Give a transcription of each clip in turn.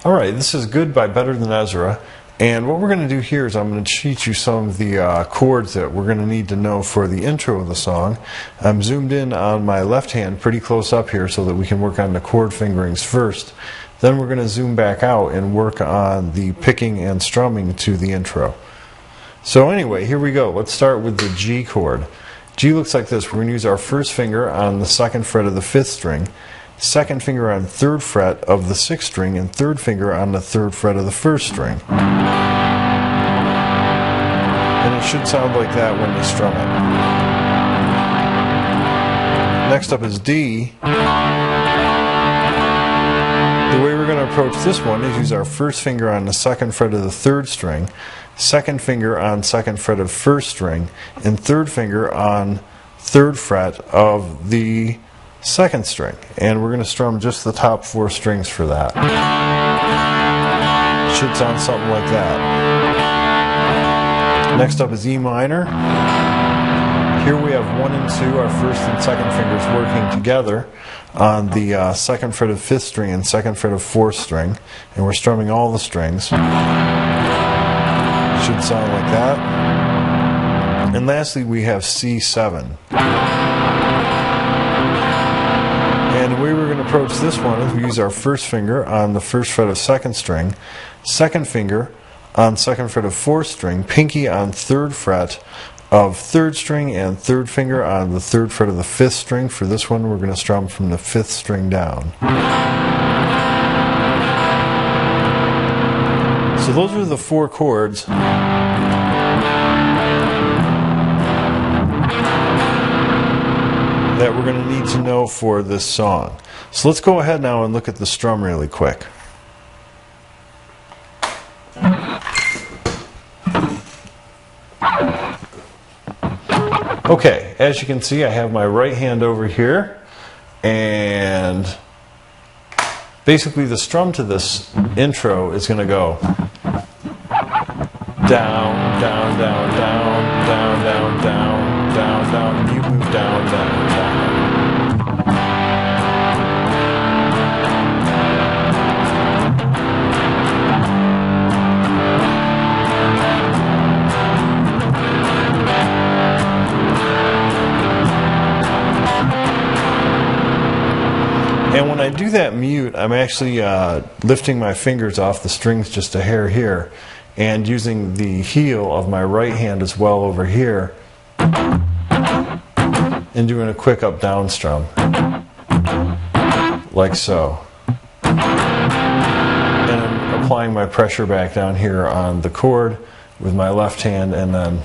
Alright, this is Good by Better Than Ezra, and what we're going to do here is I'm going to teach you some of the chords that we're going to need to know for the intro of the song. I'm zoomed in on my left hand pretty close up here so that we can work on the chord fingerings first. Then we're going to zoom back out and work on the picking and strumming to the intro. So anyway, here we go. Let's start with the G chord. G looks like this. We're going to use our first finger on the second fret of the fifth string, second finger on third fret of the sixth string, and third finger on the third fret of the first string. And it should sound like that when you strum it. Next up is D. The way we're going to approach this one is use our first finger on the second fret of the third string, second finger on second fret of first string, and third finger on third fret of the second string, and we're going to strum just the top four strings for that. Should sound something like that. Next up is E minor. Here we have 1 and 2, our first and second fingers working together on the second fret of fifth string and second fret of fourth string, and we're strumming all the strings. Should sound like that. And lastly, we have C7. And the way we're going to approach this one is we use our first finger on the first fret of second string, second finger on second fret of fourth string, pinky on third fret of third string, and third finger on the third fret of the fifth string. For this one, we're going to strum from the fifth string down. So those are the four chords that we're going to need to know for this song. So let's go ahead now and look at the strum really quick. Okay, as you can see, I have my right hand over here, and basically the strum to this intro is going to go down, down, down, down, down, down, down, down, down. You move down, down, down. And when I do that mute, I'm actually lifting my fingers off the strings just a hair here, and using the heel of my right hand as well over here, and doing a quick up down strum like so, and I'm applying my pressure back down here on the chord with my left hand, and then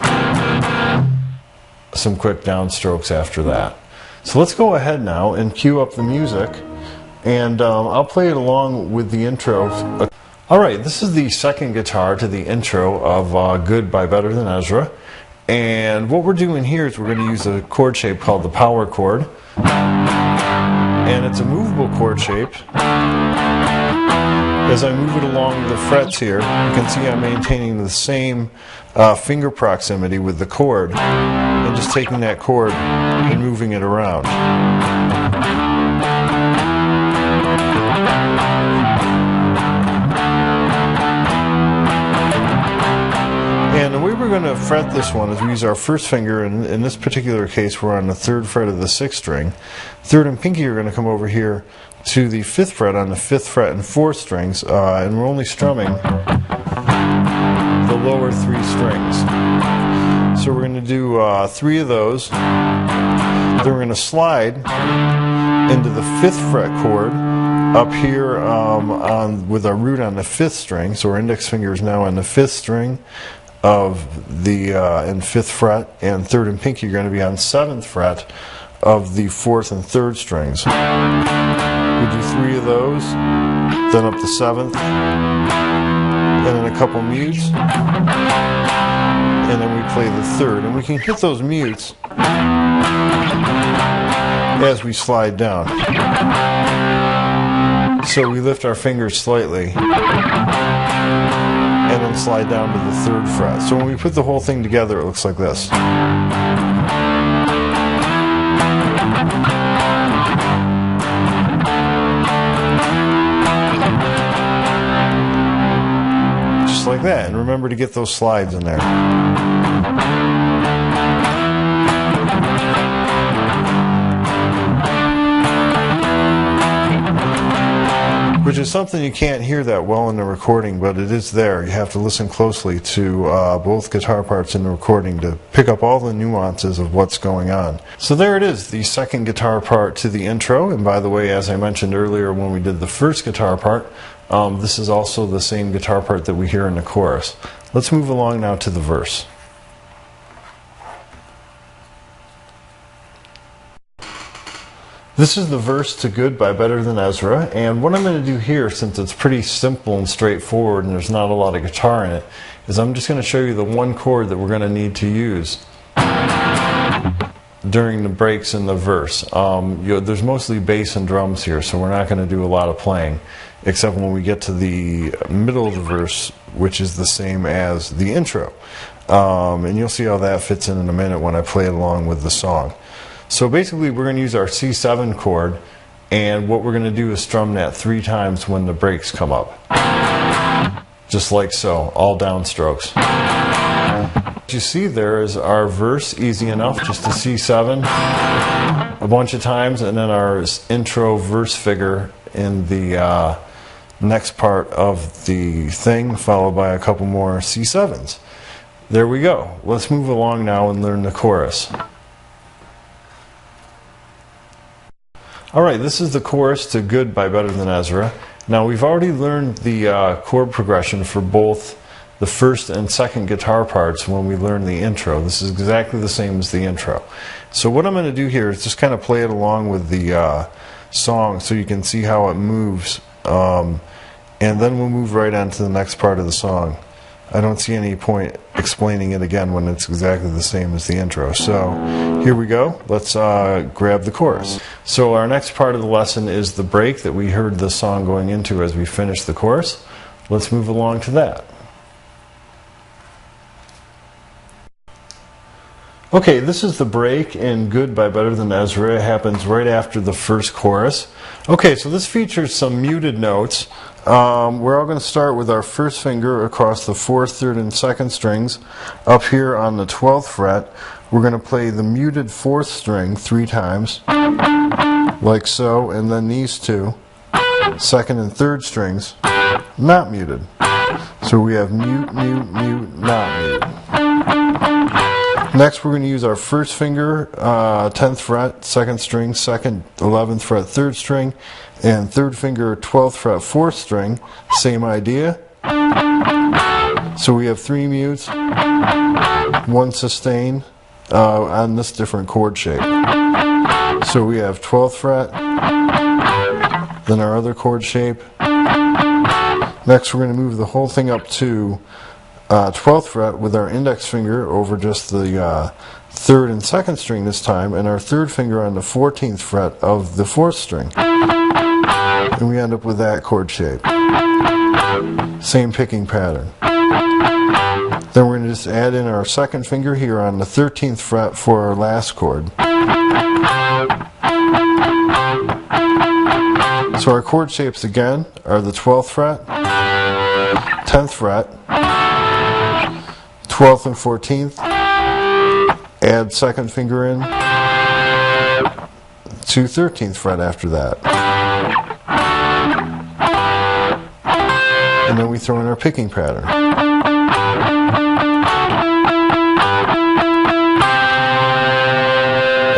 some quick down strokes after that. So let's go ahead now and cue up the music, and I'll play it along with the intro. Alright, this is the second guitar to the intro of Good by Better Than Ezra. And what we're doing here is we're going to use a chord shape called the power chord. And it's a movable chord shape. As I move it along the frets here, you can see I'm maintaining the same finger proximity with the chord, and just taking that chord and moving it around. And the way we're going to fret this one is we use our first finger, and in this particular case we're on the third fret of the sixth string. Third and pinky are going to come over here to the fifth fret on the fifth fret and fourth strings, and we're only strumming the lower three strings. So we're going to do 3 of those. Then we're going to slide into the fifth fret chord up here with our root on the fifth string. So our index finger is now on the fifth string of the and fifth fret, and third and pinky are going to be on seventh fret of the fourth and third strings. We do 3 of those, then up the seventh, and then a couple mutes, and then we play the third. And we can hit those mutes as we slide down. So we lift our fingers slightly and then slide down to the third fret. So when we put the whole thing together, it looks like this. like that. And remember to get those slides in there. Which is something you can't hear that well in the recording, but it is there. You have to listen closely to both guitar parts in the recording to pick up all the nuances of what's going on. So there it is, the second guitar part to the intro. And by the way, as I mentioned earlier when we did the first guitar part, this is also the same guitar part that we hear in the chorus. Let's move along now to the verse. This is the verse to Good by Better Than Ezra, and what I'm going to do here, since it's pretty simple and straightforward and there's not a lot of guitar in it, is I'm just going to show you the one chord that we're going to need to use during the breaks in the verse. There's mostly bass and drums here, so we're not going to do a lot of playing, except when we get to the middle of the verse, which is the same as the intro. And you'll see how that fits in a minute when I play it along with the song. So basically we're going to use our C7 chord, and what we're going to do is strum that 3 times when the breaks come up. Just like so, all downstrokes. What you see there is our verse, easy enough, just a C7 a bunch of times, and then our intro verse figure in the next part of the thing, followed by a couple more C7s. There we go. Let's move along now and learn the chorus. Alright, this is the chorus to Good by Better Than Ezra. Now we've already learned the chord progression for both the first and second guitar parts when we learned the intro. This is exactly the same as the intro. So what I'm going to do here is just kind of play it along with the song so you can see how it moves. And then we'll move right on to the next part of the song. I don't see any point explaining it again when it's exactly the same as the intro. So here we go. Let's grab the chorus. So our next part of the lesson is the break that we heard the song going into as we finished the chorus. Let's move along to that. Okay, this is the break in Good by Better Than Ezra. It happens right after the first chorus. Okay, so this features some muted notes. We're all going to start with our first finger across the 4th, 3rd, and 2nd strings. Up here on the 12th fret, we're going to play the muted 4th string 3 times, like so, and then these 2, 2nd and 3rd strings, not muted. So we have mute, mute, mute, not muted. Next we're going to use our first finger, 10th fret, 2nd string, 2nd, 11th fret, 3rd string, and 3rd finger, 12th fret, 4th string. Same idea. So we have 3 mutes, 1 sustain on this different chord shape. So we have 12th fret, then our other chord shape. Next we're going to move the whole thing up to 12th fret with our index finger over just the 3rd and 2nd string this time, and our 3rd finger on the 14th fret of the 4th string. And we end up with that chord shape. Same picking pattern. Then we're going to just add in our 2nd finger here on the 13th fret for our last chord. So our chord shapes again are the 12th fret, 10th fret, 12th and 14th, add 2nd finger in, to 13th fret after that. And then we throw in our picking pattern.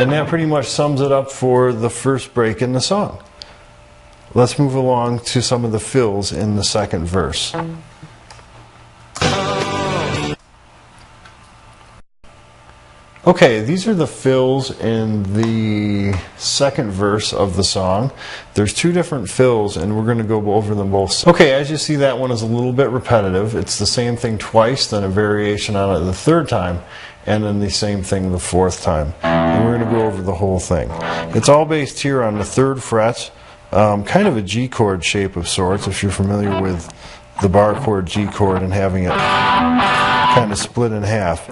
And that pretty much sums it up for the first break in the song. Let's move along to some of the fills in the second verse. Okay, these are the fills in the second verse of the song. There's 2 different fills, and we're going to go over them both. Okay, as you see, that one is a little bit repetitive. It's the same thing twice, then a variation on it the 3rd time, and then the same thing the 4th time. And we're going to go over the whole thing. It's all based here on the 3rd fret, kind of a G chord shape of sorts, if you're familiar with the bar chord G chord and having it kind of split in half.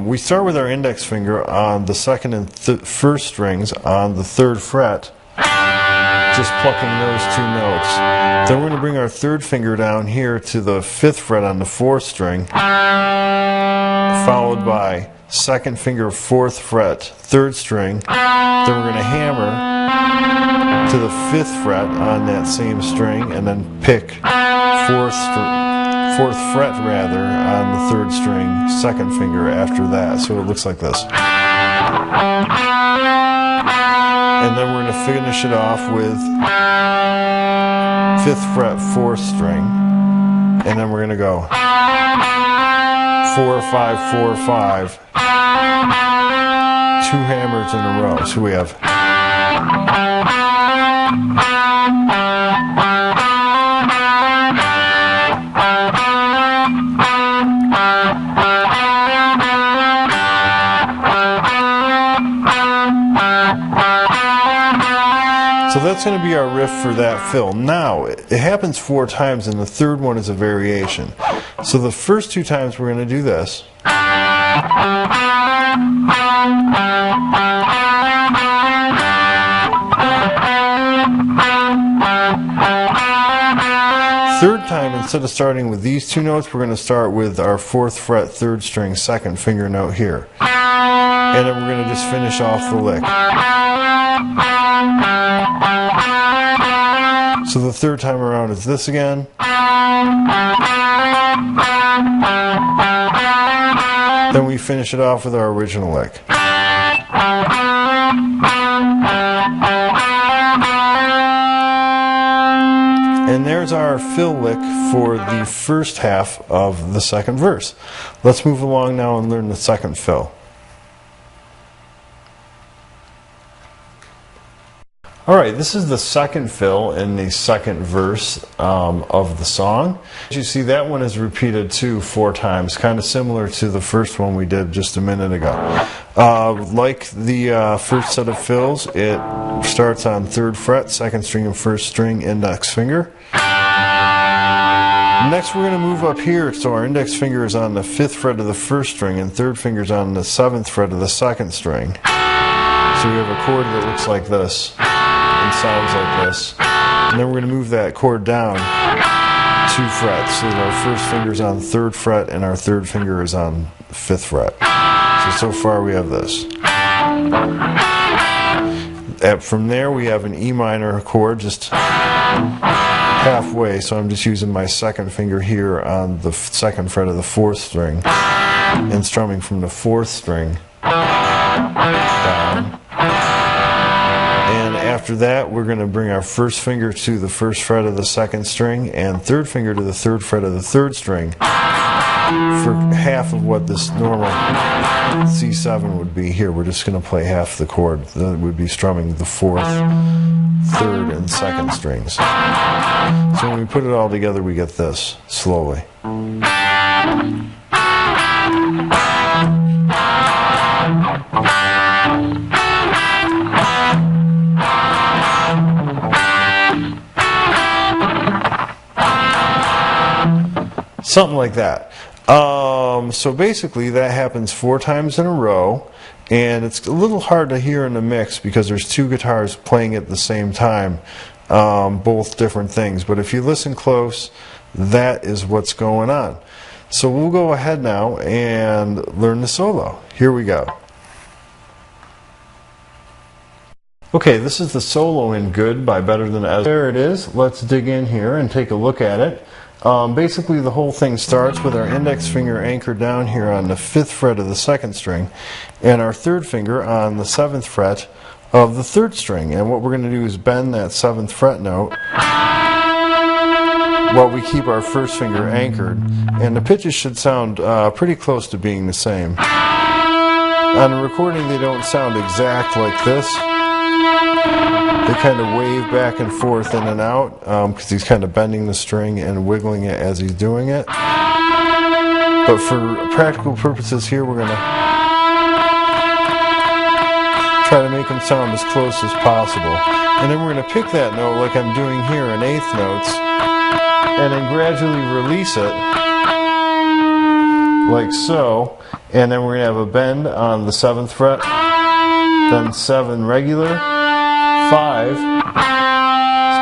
We start with our index finger on the 2nd and 1st strings on the 3rd fret, just plucking those two notes. Then we're going to bring our third finger down here to the 5th fret on the 4th string, followed by second finger 4th fret, 3rd string. Then we're going to hammer to the 5th fret on that same string, and then pick 4th fret rather on the 3rd string, second finger after that. So it looks like this. And then we're going to finish it off with 5th fret, 4th string, and then we're going to go 4, 5, 4, 5, 2 hammers in a row. So we have So that's going to be our riff for that fill. Now, it happens 4 times, and the third one is a variation. So the first 2 times we're going to do this. Third time, instead of starting with these 2 notes, we're going to start with our 4th fret, 3rd string, second finger note here. And then we're going to just finish off the lick. So the third time around is this again. Then we finish it off with our original lick. And there's our fill lick for the first half of the second verse. Let's move along now and learn the second fill. Alright, this is the second fill in the second verse of the song. As you see, that one is repeated too 4 times, kind of similar to the first one we did just a minute ago. Like the first set of fills, it starts on 3rd fret, 2nd string and 1st string, index finger. Next we're going to move up here, so our index finger is on the 5th fret of the 1st string and 3rd finger is on the 7th fret of the 2nd string. So we have a chord that looks like this and sounds like this. And then we're going to move that chord down 2 frets, so that our 1st finger is on the 3rd fret and our 3rd finger is on the 5th fret. So far we have this. From there we have an E minor chord just halfway, so I'm just using my 2nd finger here on the 2nd fret of the 4th string and strumming from the 4th string down. And after that we're going to bring our 1st finger to the 1st fret of the 2nd string and 3rd finger to the 3rd fret of the 3rd string for half of what this normal C7 would be here. We're just going to play half the chord. That would be strumming the 4th, 3rd, and 2nd strings. So when we put it all together we get this, slowly. Something like that. So basically that happens 4 times in a row, and it's a little hard to hear in the mix because there's 2 guitars playing at the same time, both different things. But if you listen close, that is what's going on. So we'll go ahead now and learn the solo. Here we go. Okay, this is the solo in Good by Better Than Ezra. There it is. Let's dig in here and take a look at it. Basically the whole thing starts with our index finger anchored down here on the 5th fret of the 2nd string and our 3rd finger on the 7th fret of the 3rd string. And what we're going to do is bend that 7th fret note while we keep our 1st finger anchored. And the pitches should sound pretty close to being the same. On the recording they don't sound exact like this. They kind of wave back and forth in and out because he's kind of bending the string and wiggling it as he's doing it. But for practical purposes here, we're going to try to make them sound as close as possible. And then we're going to pick that note like I'm doing here in 8th notes and then gradually release it like so. And then we're going to have a bend on the 7th fret, then 7 regular, 5,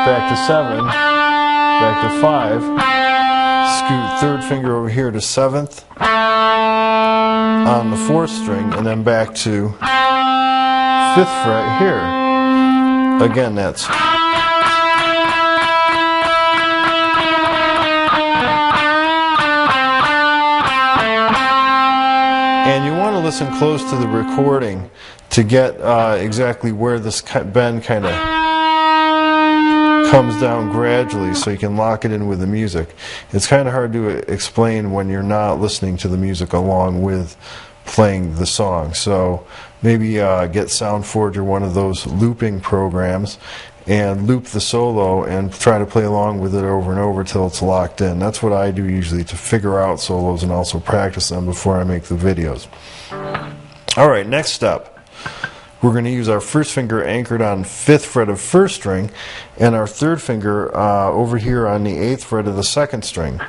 back to 7, back to 5, scoot third finger over here to 7th on the 4th string, and then back to 5th fret here. Again, that's and you want to listen close to the recording to get exactly where this bend kind of comes down gradually so you can lock it in with the music. It's kind of hard to explain when you're not listening to the music along with playing the song. So maybe get SoundForge or one of those looping programs and loop the solo and try to play along with it over and over till it's locked in. That's what I do usually to figure out solos and also practice them before I make the videos. Alright, next step. We're going to use our first finger anchored on 5th fret of 1st string and our third finger over here on the 8th fret of the 2nd string.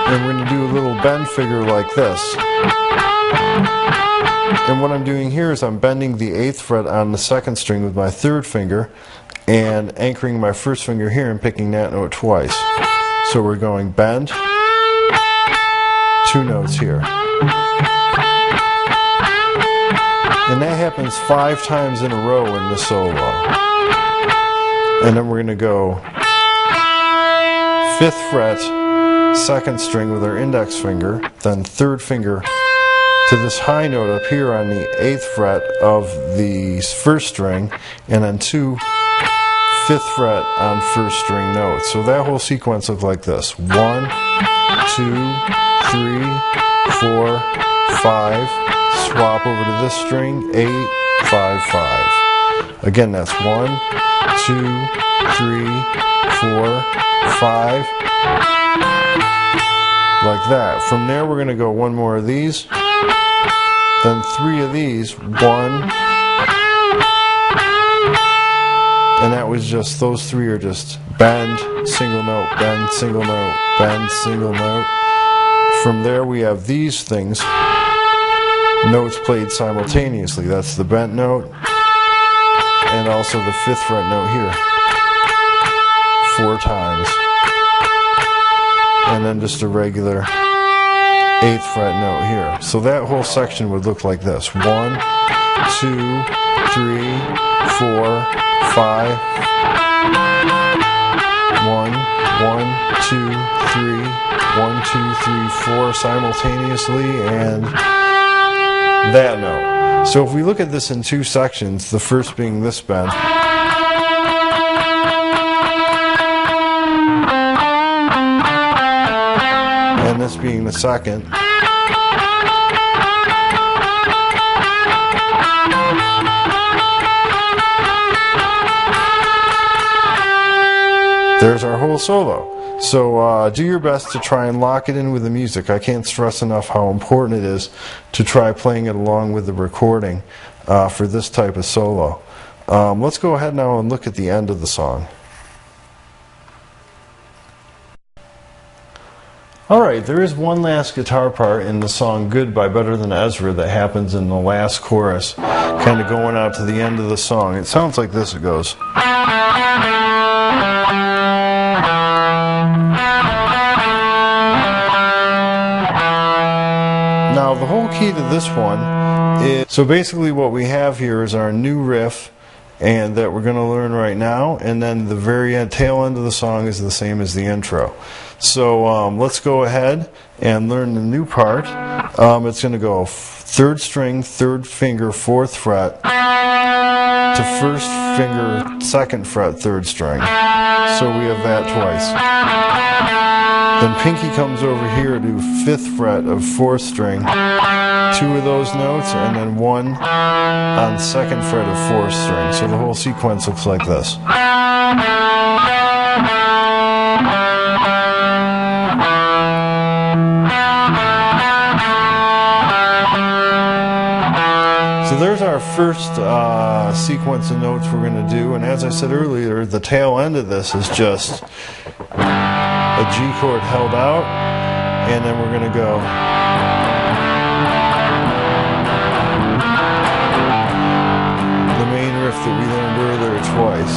And we're going to do a little bend figure like this. And what I'm doing here is I'm bending the 8th fret on the 2nd string with my 3rd finger and anchoring my 1st finger here and picking that note twice. So we're going bend, 2 notes here. And that happens 5 times in a row in the solo. And then we're going to go 5th fret, 2nd string with our index finger, then 3rd finger to this high note up here on the 8th fret of the 1st string, and then 2 5th fret on 1st string notes. So that whole sequence looks like this: 1, 2, 3, 4, 5. Swap over to this string, 8, 5, 5. Again, that's 1, 2, 3, 4, 5. Like that. From there, we're going to go one more of these, then 3 of these, 1, and that was just, those 3 are just bend, single note, bend, single note, bend, single note. From there, we have these things, notes played simultaneously. That's the bent note and also the 5th fret note here 4 times, and then just a regular 8th fret note here. So that whole section would look like this: 1, 2, 3, 4, 5. 1, 1, 2, 3, 1, 2, 3, 4 simultaneously, and that note. So if we look at this in 2 sections, the first being this bend, and this being the second, there's our whole solo. So do your best to try and lock it in with the music. I can't stress enough how important it is to try playing it along with the recording for this type of solo. Let's go ahead now and look at the end of the song. Alright, there is one last guitar part in the song Good by Better Than Ezra that happens in the last chorus, kind of going out to the end of the song. It sounds like this. It goes. Now the whole key to this one is, so basically what we have here is our new riff, and that we're going to learn right now, and then the very tail end of the song is the same as the intro. So let's go ahead and learn the new part. It's going to go 3rd string, 3rd finger, 4th fret to 1st finger, 2nd fret, 3rd string. So we have that twice. Then pinky comes over here to 5th fret of 4th string, 2 of those notes, and then 1 on 2nd fret of 4th string. So the whole sequence looks like this. So there's our first sequence of notes we're going to do, and as I said earlier, the tail end of this is just a G chord held out, and then we're going to go the main riff that we learned earlier twice.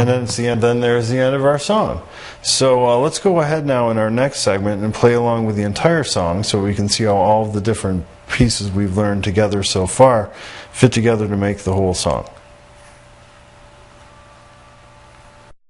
and then it's the end. Then there's the end of our song. So let's go ahead now in our next segment and play along with the entire song, so we can see how all of the different pieces we've learned together so far fit together to make the whole song.